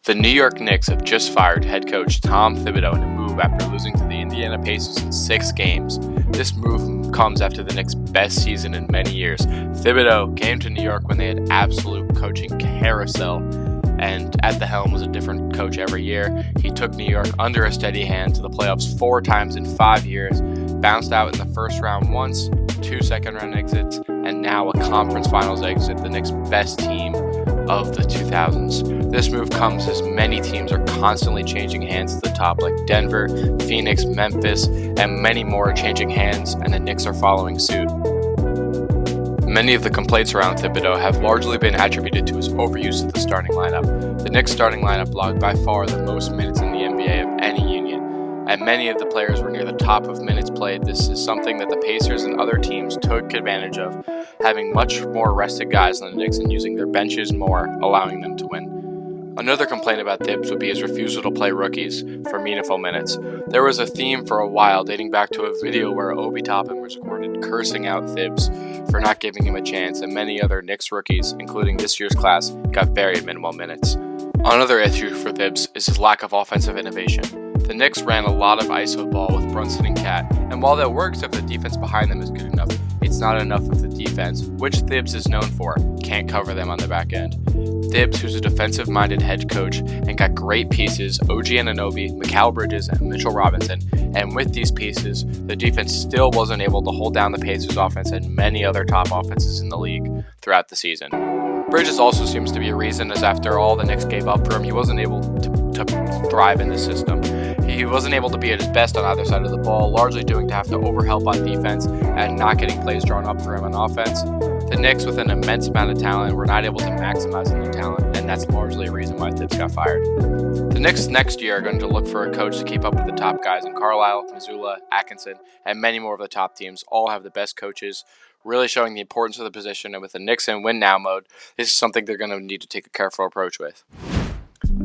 The New York Knicks have just fired head coach Tom Thibodeau in a move after losing to the Indiana Pacers in 6 games. This move comes after the Knicks' best season in many years. Thibodeau came to New York when they had absolute coaching carousel, and at the helm was a different coach every year. He took New York under a steady hand to the playoffs 4 times in 5 years, bounced out in the first round once, 2 second-round exits, and now a conference finals exit, the Knicks' best team of the 2000s. This move comes as many teams are constantly changing hands at the top, like Denver, Phoenix, Memphis, and many more are changing hands, and the Knicks are following suit. Many of the complaints around Thibodeau have largely been attributed to his overuse of the starting lineup. The Knicks starting lineup logged by far the most minutes in the NBA of any union, and many of the players were near the top of minutes played. This is something that the Pacers and other teams took advantage of, having much more rested guys than the Knicks and using their benches more, allowing them to win. Another complaint about Thibs would be his refusal to play rookies for meaningful minutes. There was a theme for a while dating back to a video where Obi Toppin was recorded cursing out Thibs for not giving him a chance, and many other Knicks rookies, including this year's class, got very minimal minutes. Another issue for Thibs is his lack of offensive innovation. The Knicks ran a lot of iso ball with Brunson and Cat, and while that works if the defense behind them is good enough, it's not enough if the defense, which Thibs is known for, can't cover them on the back end. Thibs, who's a defensive-minded head coach and got great pieces, OG Anunoby, Mikal Bridges, and Mitchell Robinson, and with these pieces, the defense still wasn't able to hold down the Pacers' offense and many other top offenses in the league throughout the season. Bridges also seems to be a reason, as after all the Knicks gave up for him, he wasn't able to thrive in the system. He wasn't able to be at his best on either side of the ball, largely due to have to overhelp on defense and not getting plays drawn up for him on offense. The Knicks, with an immense amount of talent, were not able to maximize on their talent, and that's largely a reason why Thibs got fired. The Knicks next year are going to look for a coach to keep up with the top guys in Carlisle, Missoula, Atkinson, and many more of the top teams. All have the best coaches, really showing the importance of the position, and with the Knicks in win-now mode, this is something they're going to need to take a careful approach with.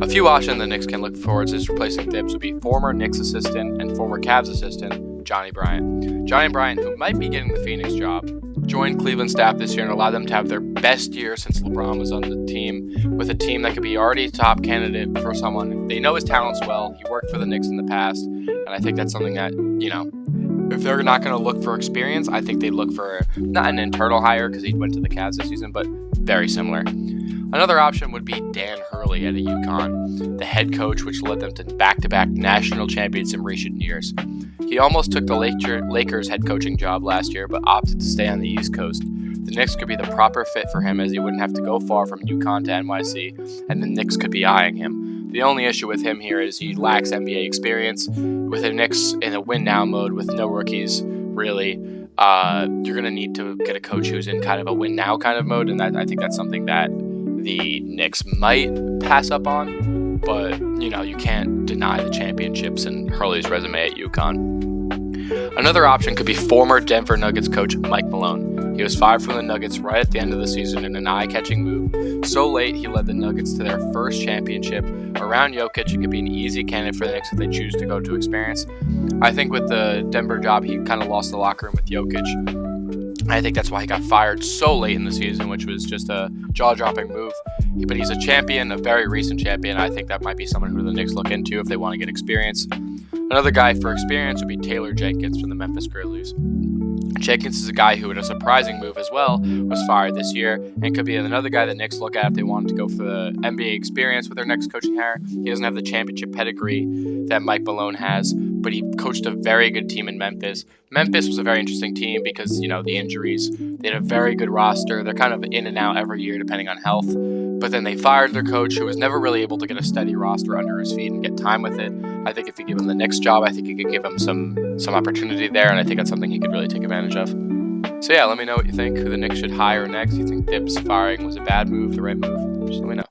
A few options the Knicks can look forward to replacing Thibs would be former Knicks assistant and former Cavs assistant Johnny Bryant. Johnny Bryant, who might be getting the Phoenix job, joined Cleveland staff this year and allowed them to have their best year since LeBron was on the team, with a team that could be already top candidate for someone. They know his talents well. He worked for the Knicks in the past, and I think that's something that, if they're not going to look for experience, I think they look for not an internal hire because he went to the Cavs this season, but very similar. Another option would be Dan Hurley at UConn, the head coach which led them to back-to-back national champions in recent years. He almost took the Lakers head coaching job last year, but opted to stay on the East Coast. The Knicks could be the proper fit for him, as he wouldn't have to go far from UConn to NYC, and the Knicks could be eyeing him. The only issue with him here is he lacks NBA experience. With the Knicks in a win-now mode with no rookies, really, you're going to need to get a coach who's in kind of a win-now kind of mode, and I think that's something that the Knicks might pass up on, but you can't deny the championships and Hurley's resume at UConn. Another option could be former Denver Nuggets coach Mike Malone. He was fired from the Nuggets right at the end of the season in an eye-catching move. So late, he led the Nuggets to their first championship. Around Jokic, it could be an easy candidate for the Knicks if they choose to go to experience. I think with the Denver job, he kind of lost the locker room with Jokic. I think that's why he got fired so late in the season, which was just a jaw-dropping move. But he's a champion, a very recent champion. I think that might be someone who the Knicks look into if they want to get experience. Another guy for experience would be Taylor Jenkins from the Memphis Grizzlies. Jenkins is a guy who, in a surprising move as well, was fired this year, and could be another guy the Knicks look at if they wanted to go for the NBA experience with their next coaching hire. He doesn't have the championship pedigree that Mike Malone has, but he coached a very good team in Memphis. Memphis was a very interesting team because, the injuries. They had a very good roster. They're kind of in and out every year depending on health. But then they fired their coach, who was never really able to get a steady roster under his feet and get time with it. I think if you give him the Knicks job, I think you could give him some opportunity there, and I think that's something he could really take advantage of. So yeah, let me know what you think, who the Knicks should hire next. You think Thibs firing was a bad move, the right move? Just let me know.